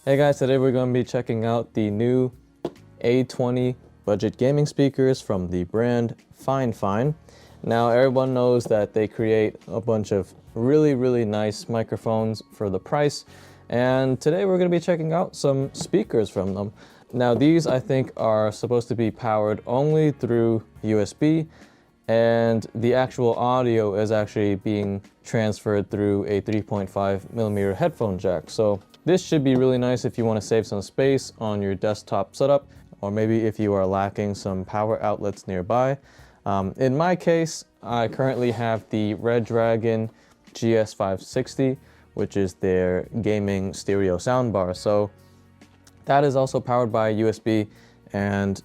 Hey guys, today we're going to be checking out the new A20 budget gaming speakers from the brand Fifine. Now everyone knows that they create a bunch of really nice microphones for the price, and today we're going to be checking out some speakers from them. Now these I think are supposed to be powered only through USB, and the actual audio is actually being transferred through a 3.5mm headphone jack. So this should be really nice if you want to save some space on your desktop setup, or maybe if you are lacking some power outlets nearby. In my case, I currently have the Redragon GS560, which is their gaming stereo soundbar. So that is also powered by USB, and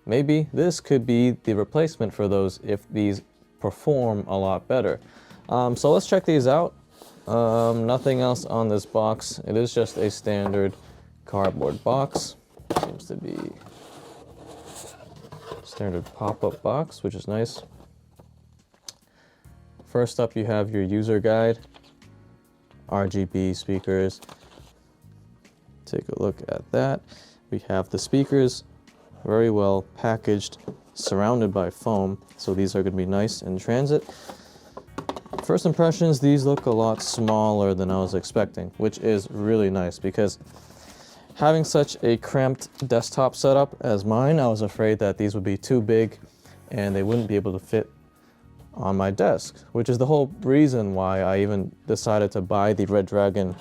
maybe this could be the replacement for those if these perform a lot better. So let's check these out. Nothing else on this box. It is just a standard cardboard box. Seems to be standard pop-up box, which is nice. First up, you have your user guide, RGB speakers. Take a look at that. We have the speakers, very well packaged, surrounded by foam, so these are going to be nice in transit. First impressions, these look a lot smaller than I was expecting, which is really nice because having such a cramped desktop setup as mine, I was afraid that these would be too big and they wouldn't be able to fit on my desk, which is the whole reason why I even decided to buy the Redragon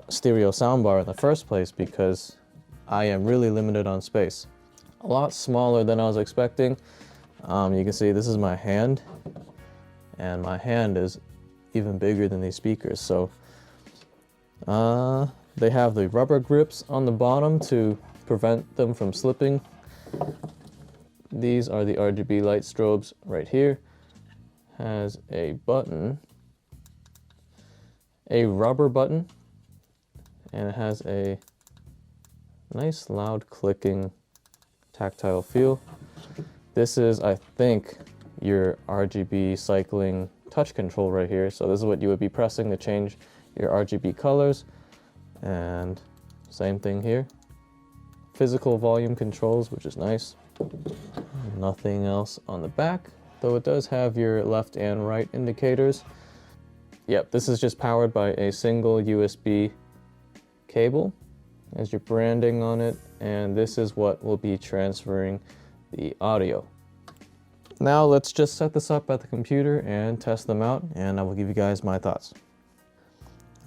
stereo soundbar in the first place, because I am really limited on space. A lot smaller than I was expecting. You can see this is my hand, and my hand is even bigger than these speakers. So they have the rubber grips on the bottom to prevent them from slipping. These are the RGB light strobes right here. Has a button, a rubber button, and it has a nice loud clicking tactile feel. This is, I think, your RGB cycling touch control right here. So this is what you would be pressing to change your RGB colors. And same thing here. Physical volume controls, which is nice. Nothing else on the back, though it does have your left and right indicators. Yep, this is just powered by a single USB cable as your branding on it, and this is what will be transferring the audio. Now let's just set this up at the computer and test them out, and I will give you guys my thoughts.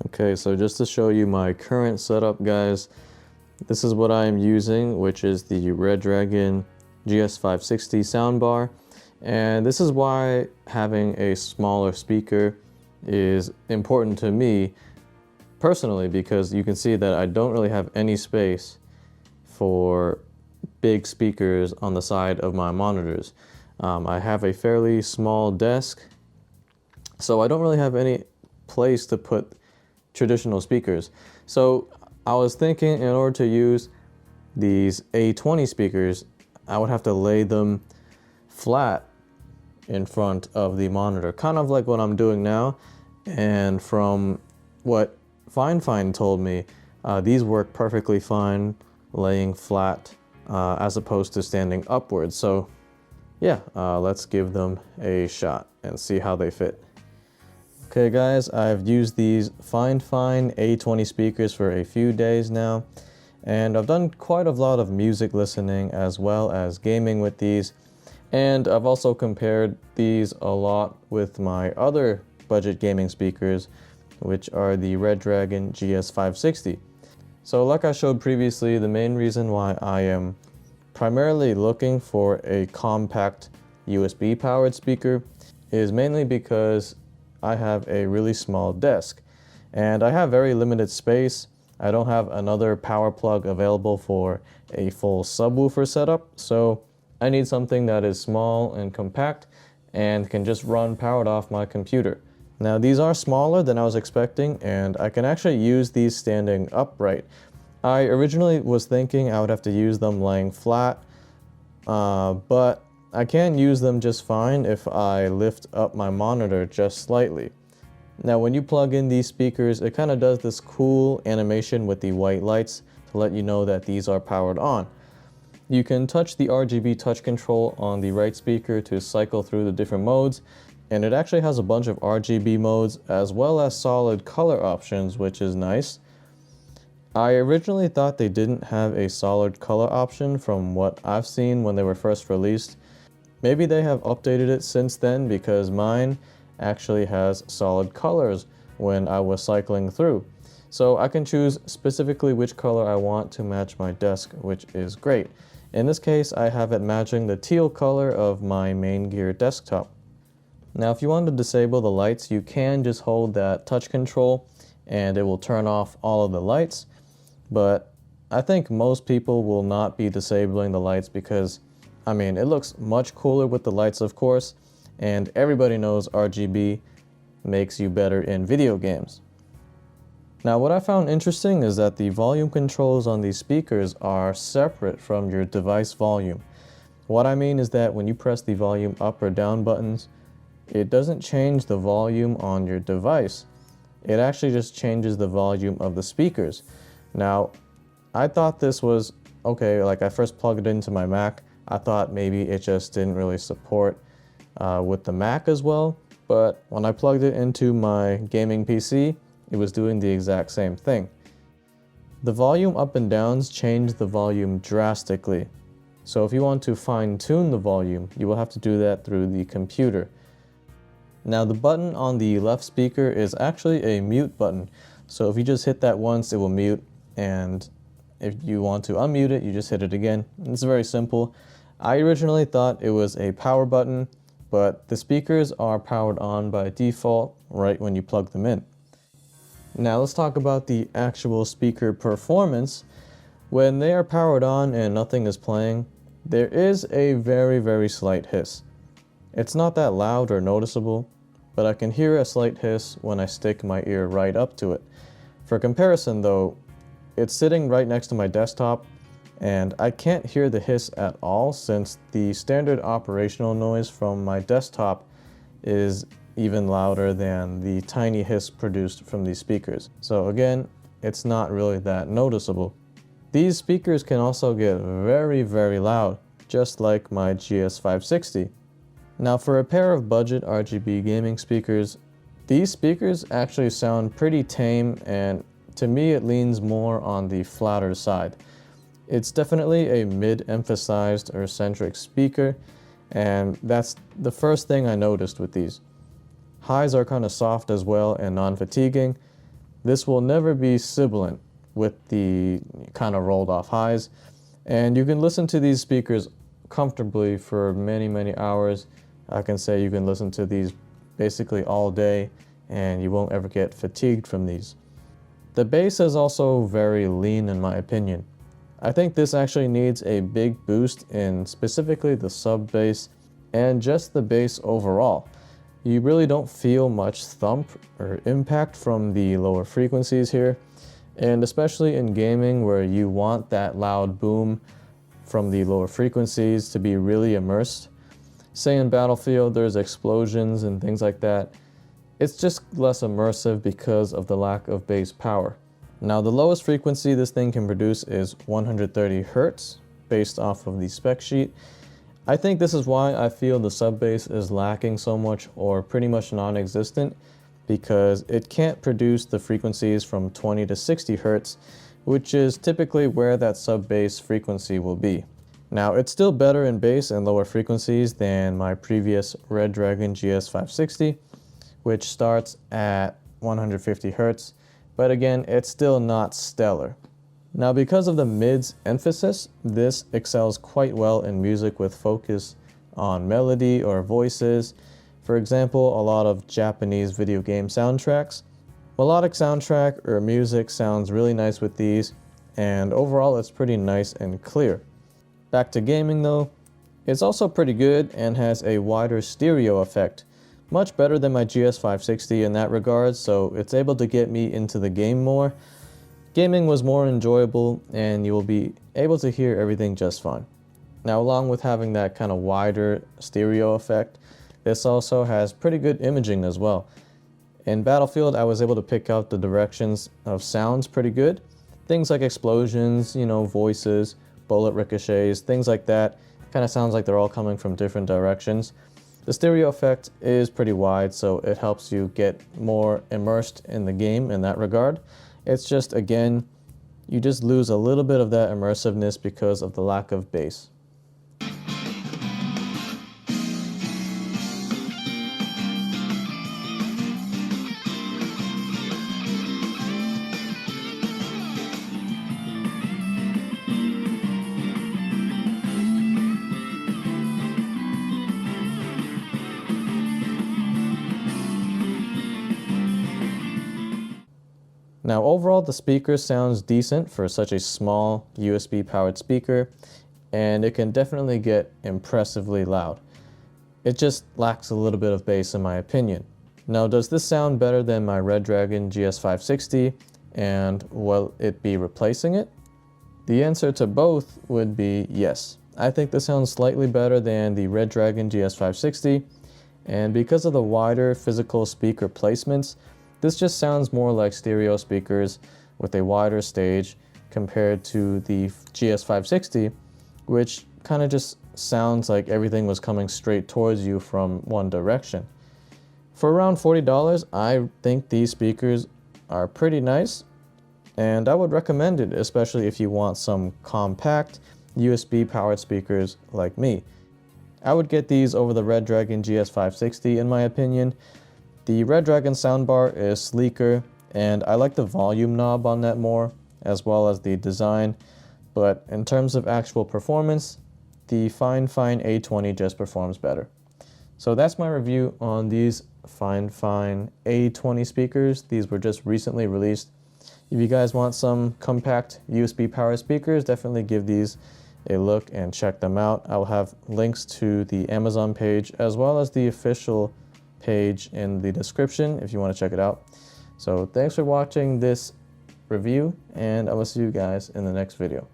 Okay, so just to show you my current setup, guys, this is what I am using, which is the Redragon GS560 soundbar. And this is why having a smaller speaker is important to me personally, because you can see that I don't really have any space for big speakers on the side of my monitors. I have a fairly small desk, so I don't really have any place to put traditional speakers. So I was thinking, in order to use these A20 speakers, I would have to lay them flat in front of the monitor, kind of like what I'm doing now. And from what Fifine told me, these work perfectly fine laying flat as opposed to standing upwards. So yeah, let's give them a shot and see how they fit. Okay guys, I've used these Fifine A20 speakers for a few days now, and I've done quite a lot of music listening as well as gaming with these. And I've also compared these a lot with my other budget gaming speakers, which are the Redragon GS560. So like I showed previously, the main reason why I am primarily looking for a compact USB powered speaker is mainly because I have a really small desk and I have very limited space. I don't have another power plug available for a full subwoofer setup, so I need something that is small and compact and can just run powered off my computer. Now these are smaller than I was expecting, and I can actually use these standing upright. I originally was thinking I would have to use them laying flat, but I can use them just fine if I lift up my monitor just slightly. Now when you plug in these speakers, it kind of does this cool animation with the white lights to let you know that these are powered on. You can touch the RGB touch control on the right speaker to cycle through the different modes, and it actually has a bunch of RGB modes as well as solid color options, which is nice. I originally thought they didn't have a solid color option from what I've seen when they were first released. Maybe they have updated it since then, because mine actually has solid colors when I was cycling through. So I can choose specifically which color I want to match my desk, which is great. In this case, I have it matching the teal color of my main gear desktop. Now if you want to disable the lights, you can just hold that touch control and it will turn off all of the lights. But I think most people will not be disabling the lights because, I mean, it looks much cooler with the lights, of course, and everybody knows RGB makes you better in video games. Now what I found interesting is that the volume controls on these speakers are separate from your device volume. What I mean is that when you press the volume up or down buttons, it doesn't change the volume on your device. It actually just changes the volume of the speakers. Now, I thought this was okay. Like, I first plugged it into my Mac. I thought maybe it just didn't really support with the Mac as well. But when I plugged it into my gaming PC, it was doing the exact same thing. The volume up and downs change the volume drastically. So if you want to fine-tune the volume, you will have to do that through the computer. Now the button on the left speaker is actually a mute button. So if you just hit that once, it will mute. And if you want to unmute it, you just hit it again. It's very simple. I originally thought it was a power button, but the speakers are powered on by default right when you plug them in. Now let's talk about the actual speaker performance. When they are powered on and nothing is playing, there is a very slight hiss. It's not that loud or noticeable, but I can hear a slight hiss when I stick my ear right up to it. For comparison though, it's sitting right next to my desktop, and I can't hear the hiss at all since the standard operational noise from my desktop is even louder than the tiny hiss produced from these speakers. So again, it's not really that noticeable. These speakers can also get very loud, just like my GS560. Now for a pair of budget RGB gaming speakers, these speakers actually sound pretty tame, and to me it leans more on the flatter side. It's definitely a mid-emphasized or centric speaker, and that's the first thing I noticed with these. Highs are kind of soft as well and non-fatiguing. This will never be sibilant with the kind of rolled off highs, and you can listen to these speakers comfortably for many hours. I can say you can listen to these basically all day and you won't ever get fatigued from these. The bass is also very lean in my opinion. I think this actually needs a big boost in specifically the sub bass and just the bass overall. You really don't feel much thump or impact from the lower frequencies here, and especially in gaming where you want that loud boom from the lower frequencies to be really immersed. Say in Battlefield there's explosions and things like that. It's just less immersive because of the lack of bass power. Now the lowest frequency this thing can produce is 130 Hz based off of the spec sheet. I think this is why I feel the sub bass is lacking so much or pretty much non-existent, because it can't produce the frequencies from 20 to 60 Hz, which is typically where that sub bass frequency will be. Now it's still better in bass and lower frequencies than my previous Redragon GS560, which starts at 150 Hz, but again, it's still not stellar. Now because of the mids emphasis, this excels quite well in music with focus on melody or voices. For example, a lot of Japanese video game soundtracks. Melodic soundtrack or music sounds really nice with these, and overall it's pretty nice and clear. Back to gaming though, it's also pretty good and has a wider stereo effect. Much better than my GS560 in that regard, so it's able to get me into the game more. Gaming was more enjoyable and you will be able to hear everything just fine. Now along with having that kind of wider stereo effect, this also has pretty good imaging as well. In Battlefield, I was able to pick out the directions of sounds pretty good. Things like explosions, voices, bullet ricochets, things like that. Kind of sounds like they're all coming from different directions. The stereo effect is pretty wide, so it helps you get more immersed in the game in that regard. It's just, again, you just lose a little bit of that immersiveness because of the lack of bass. Now overall, the speaker sounds decent for such a small USB powered speaker, and it can definitely get impressively loud. It just lacks a little bit of bass in my opinion. Now, does this sound better than my Redragon GS560, and will it be replacing it? The answer to both would be yes. I think this sounds slightly better than the Redragon GS560, and because of the wider physical speaker placements, this just sounds more like stereo speakers with a wider stage compared to the GS560, which kind of just sounds like everything was coming straight towards you from one direction. For around $40, I think these speakers are pretty nice, and I would recommend it, especially if you want some compact USB powered speakers like me. I would get these over the Redragon GS560 in my opinion. The Redragon soundbar is sleeker, and I like the volume knob on that more, as well as the design, but in terms of actual performance, the Fifine A20 just performs better. So that's my review on these Fifine A20 speakers. These were just recently released. If you guys want some compact USB powered speakers, definitely give these a look and check them out. I will have links to the Amazon page as well as the official page in the description if you want to check it out. So thanks for watching this review, and I will see you guys in the next video.